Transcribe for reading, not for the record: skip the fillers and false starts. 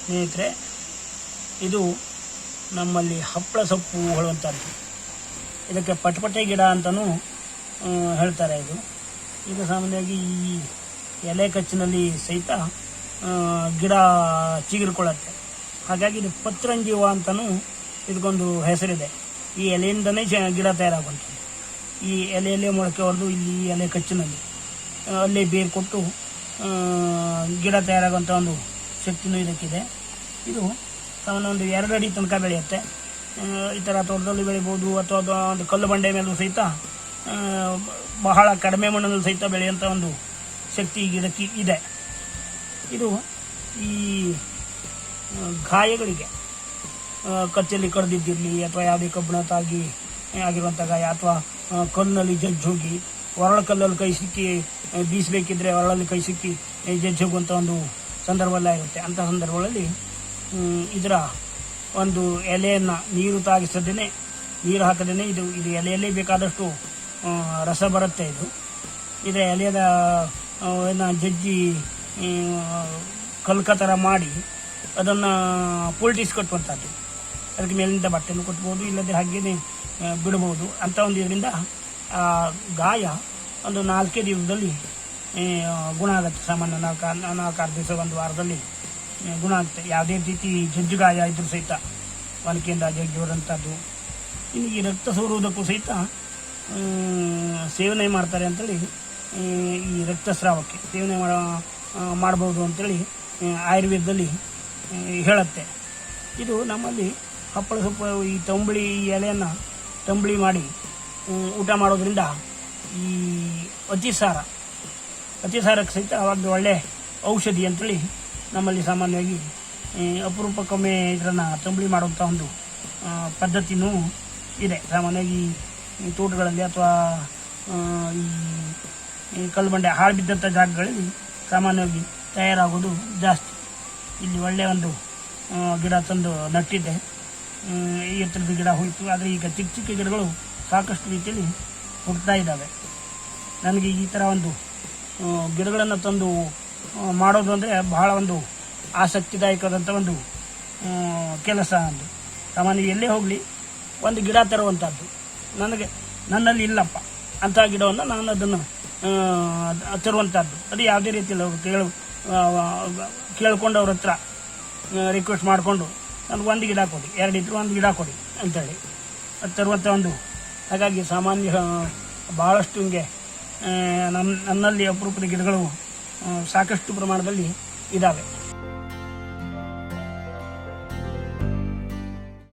ಸ್ನೇಹಿತರೆ, ಇದು ನಮ್ಮಲ್ಲಿ ಹಪ್ಪಳ ಸೊಪ್ಪು ಹೇಳುವಂಥದ್ದು. ಇದಕ್ಕೆ ಪಟಪಟೆ ಗಿಡ ಅಂತಲೂ ಹೇಳ್ತಾರೆ. ಇದು ಸಾಮಾನ್ಯವಾಗಿ ಈ ಎಲೆ ಕಚ್ಚಿನಲ್ಲಿ ಸಹಿತ ಗಿಡ ಚಿಗುರಿಕೊಳ್ಳುತ್ತೆ. ಹಾಗಾಗಿ ಇದು ಪತ್ರಂಜೀವ ಅಂತಲೂ ಇದಕ್ಕೊಂದು ಹೆಸರಿದೆ. ಈ ಎಲೆಯಿಂದನೇ ಗಿಡ ತಯಾರಾಗುವಂಥದ್ದು. ಈ ಎಲೆಯಲ್ಲೇ ಮೊಳಕೆ ಹೊಡೆದು ಇಲ್ಲಿ ಎಲೆ ಕಚ್ಚಿನಲ್ಲಿ ಅಲ್ಲೇ ಬೇರು ಕೊಟ್ಟು ಗಿಡ ತಯಾರಾಗುವಂಥ ಒಂದು ಶಕ್ತಿನೂ ಇದಕ್ಕಿದೆ. ಇದು ಸಾಮಾನ್ಯ ಒಂದು 2 ಅಡಿ ತನಕ ಬೆಳೆಯುತ್ತೆ. ಈ ಥರ ತೋಟದಲ್ಲಿ ಬೆಳಿಬೋದು, ಅಥವಾ ಒಂದು ಕಲ್ಲು ಬಂಡೆ ಮೇಲೂ ಸಹಿತ ಬಹಳ ಕಡಿಮೆ ಮಣ್ಣಲ್ಲಿ ಸಹಿತ ಬೆಳೆಯುವಂಥ ಒಂದು ಶಕ್ತಿ ಗಿಡಕ್ಕೆ ಇದೆ. ಇದು ಈ ಗಾಯಗಳಿಗೆ, ಕಚ್ಚಲ್ಲಿ ಕಡ್ದಿದ್ದಿರಲಿ ಅಥವಾ ಯಾವುದೇ ಕಬ್ಬಿಣತಾಗಿ ಆಗಿರುವಂಥ ಗಾಯ, ಅಥವಾ ಕಲ್ಲಿನಲ್ಲಿ ಜಜ್ಜೋಗಿ ಒರಳ ಕಲ್ಲಲ್ಲಿ ಕೈ ಸಿಕ್ಕಿ ಬೀಸಬೇಕಿದ್ರೆ ಒರಳಲ್ಲಿ ಕೈ ಸಿಕ್ಕಿ ಜಜ್ಜೋಗುವಂಥ ಒಂದು ಸಂದರ್ಭ ಎಲ್ಲ ಇರುತ್ತೆ. ಅಂಥ ಸಂದರ್ಭಗಳಲ್ಲಿ ಇದರ ಒಂದು ಎಲೆಯನ್ನು ನೀರು ತಾಗಿಸದೇ, ನೀರು ಹಾಕದೇ ಇದು ಎಲೆಯಲ್ಲೇ ಬೇಕಾದಷ್ಟು ರಸ ಬರುತ್ತೆ. ಇದರ ಎಲೆಯದ ಜಜ್ಜಿ ಕಲ್ಕ ಥರ ಮಾಡಿ ಅದನ್ನು ಪೋಲ್ಟಿಸ್ ಕಟ್ಟುವಂಥದ್ದು. ಅದಕ್ಕೆ ಮೇಲಿಂದ ಬಟ್ಟೆನೂ ಕಟ್ಬೋದು, ಇಲ್ಲದೆ ಹಾಗೇ ಬಿಡ್ಬೋದು. ಅಂಥ ಒಂದು ಇದರಿಂದ ಆ ಗಾಯ ಒಂದು 4 ದಿವಸದಲ್ಲಿ ಗುಣ ಆಗುತ್ತೆ. ಸಾಮಾನ್ಯ 4 ದಿವಸ, 1 ವಾರದಲ್ಲಿ ಗುಣ ಆಗುತ್ತೆ. ಯಾವುದೇ ರೀತಿ ಜಜ್ಜು ಗಾಯ ಇದ್ರೂ ಸಹಿತ ಒನಕೆಯಿಂದ ಜಜ್ಜುವಂಥದ್ದು. ಇನ್ನು ಈ ರಕ್ತ ಸೋರುವುದಕ್ಕೂ ಸಹಿತ ಸೇವನೆ ಮಾಡ್ತಾರೆ ಅಂತೇಳಿ, ಈ ರಕ್ತಸ್ರಾವಕ್ಕೆ ಸೇವನೆ ಮಾಡ್ಬೋದು ಅಂತೇಳಿ ಆಯುರ್ವೇದದಲ್ಲಿ ಹೇಳುತ್ತೆ. ಇದು ನಮ್ಮಲ್ಲಿ ಹಪ್ಪಳ ಸೊಪ್ಪು, ಈ ತಂಬಳಿ ಎಲೆಯನ್ನು ತಂಬಳಿ ಮಾಡಿ ಊಟ ಮಾಡೋದ್ರಿಂದ ಈ ಅತಿಸಾರಕ್ಕೆ ಸಹಿತ ಒಂದು ಒಳ್ಳೆ ಔಷಧಿ ಅಂತೇಳಿ ನಮ್ಮಲ್ಲಿ ಸಾಮಾನ್ಯವಾಗಿ ಅಪರೂಪಕ್ಕೊಮ್ಮೆ ಇದನ್ನು ತಂಬಳಿ ಮಾಡುವಂಥ ಒಂದು ಪದ್ಧತಿನೂ ಇದೆ. ಸಾಮಾನ್ಯವಾಗಿ ಈ ತೋಟಗಳಲ್ಲಿ ಅಥವಾ ಈ ಕಲ್ಲು ಬಂಡೆ ಹಾಳು ಬಿದ್ದಂಥ ಜಾಗಗಳಲ್ಲಿ ಸಾಮಾನ್ಯವಾಗಿ ತಯಾರಾಗೋದು ಜಾಸ್ತಿ. ಇಲ್ಲಿ ಒಳ್ಳೆಯ ಒಂದು ಗಿಡ ತಂದು ನಟ್ಟಿದ್ದೆ, ಎತ್ತರದ ಗಿಡ ಹೋಯಿತು. ಆದರೆ ಈಗ ಚಿಕ್ಕ ಚಿಕ್ಕ ಗಿಡಗಳು ಸಾಕಷ್ಟು ರೀತಿಯಲ್ಲಿ ಹುಡ್ತಾ ಇದ್ದಾವೆ. ನನಗೆ ಈ ಥರ ಒಂದು ಗಿಡಗಳನ್ನು ತಂದು ಮಾಡೋದು ಅಂದರೆ ಬಹಳ ಒಂದು ಆಸಕ್ತಿದಾಯಕವಾದಂಥ ಒಂದು ಕೆಲಸ. ಅಂದು ಸಾಮಾನ್ಯ ಎಲ್ಲೇ ಹೋಗಲಿ ಒಂದು ಗಿಡ ತರುವಂಥದ್ದು ನನ್ನಲ್ಲಿ ಇಲ್ಲಪ್ಪ ಅಂಥ ಗಿಡವನ್ನು ನಾನು ಅದನ್ನು ತರುವಂಥದ್ದು. ಅದು ಯಾವುದೇ ರೀತಿಯಲ್ಲಿ ಕೇಳ್ಕೊಂಡು ಅವ್ರ ಹತ್ರ ರಿಕ್ವೆಸ್ಟ್ ಮಾಡಿಕೊಂಡು ನನಗೆ 1 ಗಿಡ ಕೊಡಿ, 2 ಇದ್ದರೂ 1 ಗಿಡ ಕೊಡಿ ಅಂತೇಳಿ ಅದು ತರುವಂಥ ಒಂದು. ಹಾಗಾಗಿ ಸಾಮಾನ್ಯ ಭಾಳಷ್ಟು ಹಿಂಗೆ ನನ್ನಲ್ಲಿ ಅಪರೂಪದ ಗಿಡಗಳು ಸಾಕಷ್ಟು ಪ್ರಮಾಣದಲ್ಲಿ ಇದ್ದಾವೆ.